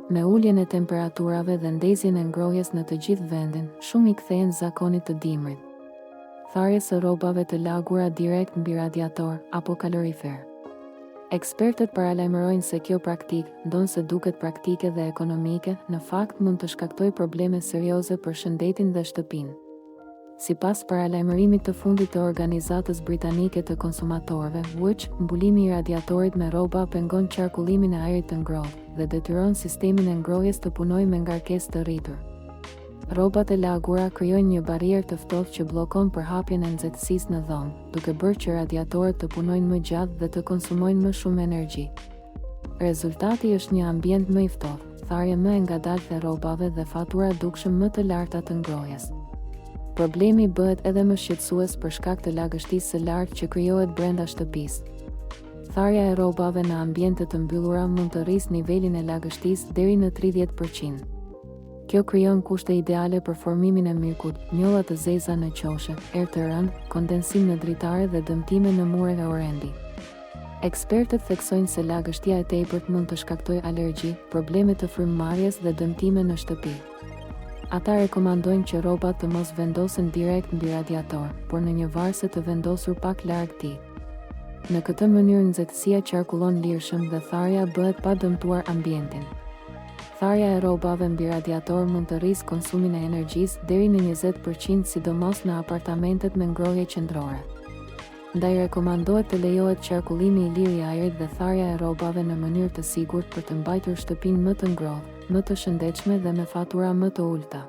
Me uljen e temperaturave dhe ndezjen e ngrohjes në të gjithë vendin, shumë i kthehen zakonit të dimrit. Tharje së rrobave të lagura direkt mbi radiator apo kalorifer. Ekspertët paralajmërojnë se kjo praktikë, ndonse duket praktike dhe ekonomike, në fakt mund të shkaktojë probleme serioze për shëndetin dhe shtëpinë. Sipas paralajmërimit të fundit të Organizatës Britanike të Konsumatorëve, WOC, mbulimi i radiatorit me rroba pengon qarkullimin e ajrit të ngrohtë dhe detyron sistemin e ngrohjes të punojë me ngarkesë të rritur. Rrobat e lagura krijojnë një barierë të ftohtë që bllokon përhapjen e nxehtësisë në dhomë, duke bërë që radiatorët të punojnë më gjatë dhe të konsumojnë më shumë energji. Rezultati është një ambient më i ftohtë, tharje më e ngadaltë e rrobave dhe fatura dukshëm më të larta të ngrohjes. Problemi bëhet edhe më shqetësues për shkak të lagështisë së lartë që krijohet brenda shtëpisë. Tharja e rrobave në ambiente të mbyllura mund të rrisë nivelin e lagështisë deri në 30%. Kjo krijon kushte ideale për formimin e mykut, njolla të zeza në qoshe, erë të rënd, kondensim në dritare dhe dëmtime në muret e orendi. Ekspertët theksojnë se lagështia e tepërt mund të shkaktojë alergji, probleme të frymëmarrjes dhe dëmtime në shtëpi. Ata rekomandojnë që rrobat të mos vendosen direkt mbi radiator, por në një varëse të vendosur pak larg tij. Në këtë mënyrë nxehtësia qarkullon lirshëm dhe tharja bëhet pa dëmtuar ambientin. Tharja e rrobave mbi radiator mund të rrisë konsumin e energjisë deri në 20%, sidomos në apartamentet me ngrohje qendrore. Ndaj rekomandohet të lejohet qarkullimi i lirë i ajrit dhe tharja e rrobave në mënyrë të sigurt për të mbajtur shtëpinë më të ngrohtë, më të shëndetshme dhe me fatura më të ulta.